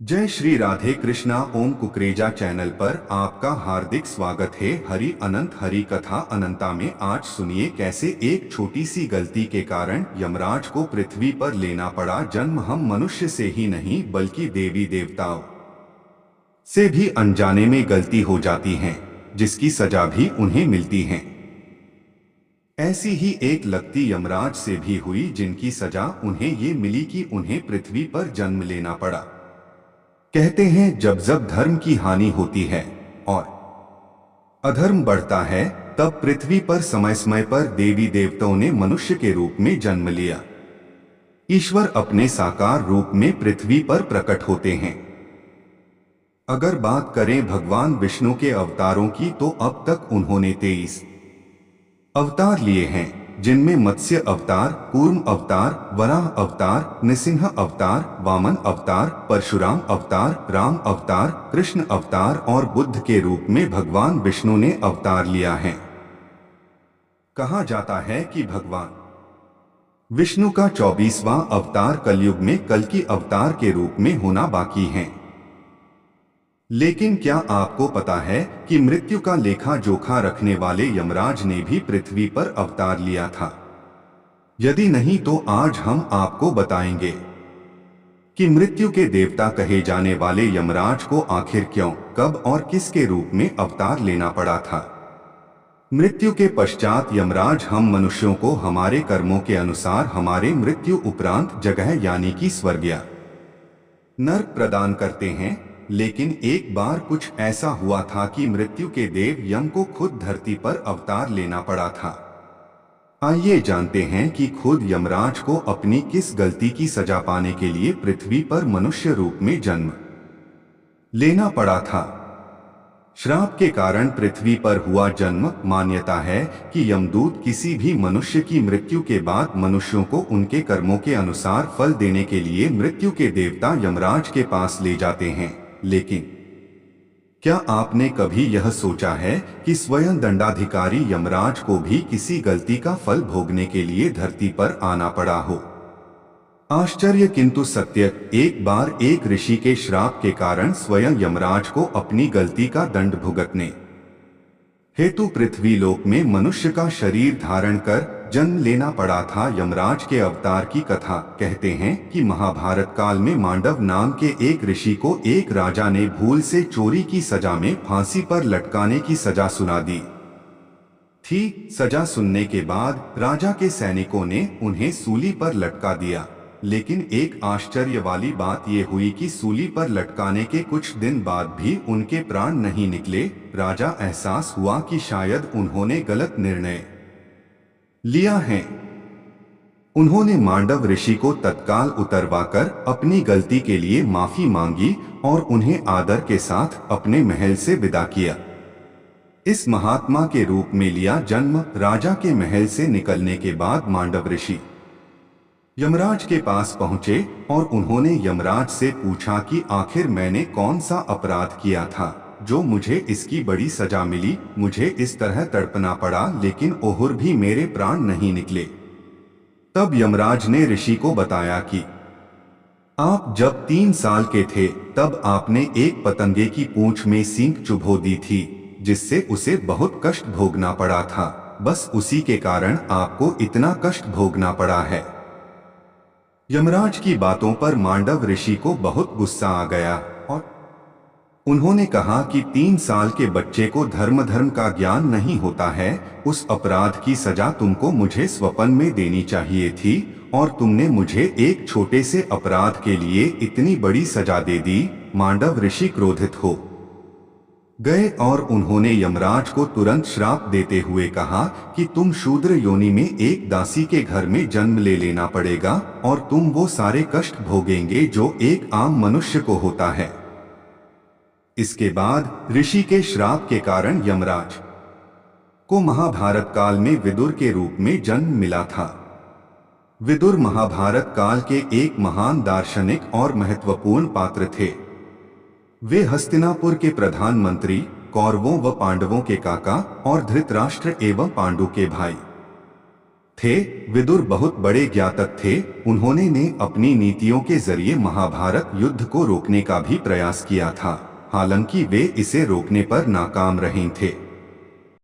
जय श्री राधे कृष्णा। ओम कुकरेजा चैनल पर आपका हार्दिक स्वागत है। हरि अनंत हरि कथा अनंता में आज सुनिए कैसे एक छोटी सी गलती के कारण यमराज को पृथ्वी पर लेना पड़ा जन्म। हम मनुष्य से ही नहीं बल्कि देवी देवताओं से भी अनजाने में गलती हो जाती है, जिसकी सजा भी उन्हें मिलती है। ऐसी ही एक लगती यमराज से भी हुई, जिनकी सजा उन्हें ये मिली कि उन्हें पृथ्वी पर जन्म लेना पड़ा। कहते हैं जब जब धर्म की हानि होती है और अधर्म बढ़ता है, तब पृथ्वी पर समय समय पर देवी देवताओं ने मनुष्य के रूप में जन्म लिया। ईश्वर अपने साकार रूप में पृथ्वी पर प्रकट होते हैं। अगर बात करें भगवान विष्णु के अवतारों की, तो अब तक उन्होंने 23 अवतार लिए हैं, जिनमें मत्स्य अवतार, कूर्म अवतार, वराह अवतार, नृसिंह अवतार, वामन अवतार, परशुराम अवतार, राम अवतार, कृष्ण अवतार और बुद्ध के रूप में भगवान विष्णु ने अवतार लिया है। कहा जाता है कि भगवान विष्णु का 24वां अवतार कलयुग में कल्कि अवतार के रूप में होना बाकी है। लेकिन क्या आपको पता है कि मृत्यु का लेखा जोखा रखने वाले यमराज ने भी पृथ्वी पर अवतार लिया था? यदि नहीं तो आज हम आपको बताएंगे कि मृत्यु के देवता कहे जाने वाले यमराज को आखिर क्यों, कब और किसके रूप में अवतार लेना पड़ा था। मृत्यु के पश्चात यमराज हम मनुष्यों को हमारे कर्मों के अनुसार हमारे मृत्यु उपरांत जगह यानी कि स्वर्ग या नर्क प्रदान करते हैं। लेकिन एक बार कुछ ऐसा हुआ था कि मृत्यु के देव यम को खुद धरती पर अवतार लेना पड़ा था। आइए जानते हैं कि खुद यमराज को अपनी किस गलती की सजा पाने के लिए पृथ्वी पर मनुष्य रूप में जन्म लेना पड़ा था। श्राप के कारण पृथ्वी पर हुआ जन्म। मान्यता है कि यमदूत किसी भी मनुष्य की मृत्यु के बाद मनुष्यों को उनके कर्मों के अनुसार फल देने के लिए मृत्यु के देवता यमराज के पास ले जाते हैं। लेकिन क्या आपने कभी यह सोचा है कि स्वयं दंडाधिकारी यमराज को भी किसी गलती का फल भोगने के लिए धरती पर आना पड़ा हो? आश्चर्य किंतु सत्य। एक बार एक ऋषि के श्राप के कारण स्वयं यमराज को अपनी गलती का दंड भुगतने हेतु पृथ्वी लोक में मनुष्य का शरीर धारण कर जन्म लेना पड़ा था। यमराज के अवतार की कथा कहते हैं कि महाभारत काल में मांडव नाम के एक ऋषि को एक राजा ने भूल से चोरी की सजा में फांसी पर लटकाने की सजा सुना दी थी। सजा सुनने के बाद राजा के सैनिकों ने उन्हें सूली पर लटका दिया। लेकिन एक आश्चर्य वाली बात यह हुई कि सूली पर लटकाने के कुछ दिन बाद भी उनके प्राण नहीं निकले। राजा एहसास हुआ कि शायद उन्होंने गलत निर्णय लिया है। उन्होंने मांडव ऋषि को तत्काल उतरवाकर अपनी गलती के लिए माफी मांगी और उन्हें आदर के साथ अपने महल से विदा किया। इस महात्मा के रूप में लिया जन्म। राजा के महल से निकलने के बाद मांडव ऋषि यमराज के पास पहुंचे और उन्होंने यमराज से पूछा कि आखिर मैंने कौन सा अपराध किया था जो मुझे इसकी बड़ी सजा मिली। मुझे इस तरह तड़पना पड़ा, लेकिन ओहुर भी मेरे प्राण नहीं निकले। तब यमराज ने ऋषि को बताया कि आप जब 3 साल के थे तब आपने एक पतंगे की पूंछ में सींग चुभो दी थी, जिससे उसे बहुत कष्ट भोगना पड़ा था। बस उसी के कारण आपको इतना कष्ट भोगना पड़ा है। यमराज की बातों पर मांडव ऋषि को बहुत गुस्सा आ गया और उन्होंने कहा कि 3 साल के बच्चे को धर्म का ज्ञान नहीं होता है। उस अपराध की सजा तुमको मुझे स्वप्न में देनी चाहिए थी और तुमने मुझे एक छोटे से अपराध के लिए इतनी बड़ी सजा दे दी। मांडव ऋषि क्रोधित हो गए और उन्होंने यमराज को तुरंत श्राप देते हुए कहा कि तुम शूद्र योनि में एक दासी के घर में जन्म ले लेना पड़ेगा और तुम वो सारे कष्ट भोगेंगे जो एक आम मनुष्य को होता है। इसके बाद ऋषि के श्राप के कारण यमराज को महाभारत काल में विदुर के रूप में जन्म मिला था। विदुर महाभारत काल के एक महान दार्शनिक और महत्वपूर्ण पात्र थे। वे हस्तिनापुर के प्रधानमंत्री, कौरवों व पांडवों के काका और धृतराष्ट्र एवं पांडु के भाई थे। विदुर बहुत बड़े ज्ञातक थे। उन्होंने ने अपनी नीतियों के जरिए महाभारत युद्ध को रोकने का भी प्रयास किया था, हालांकि वे इसे रोकने पर नाकाम रहे थे।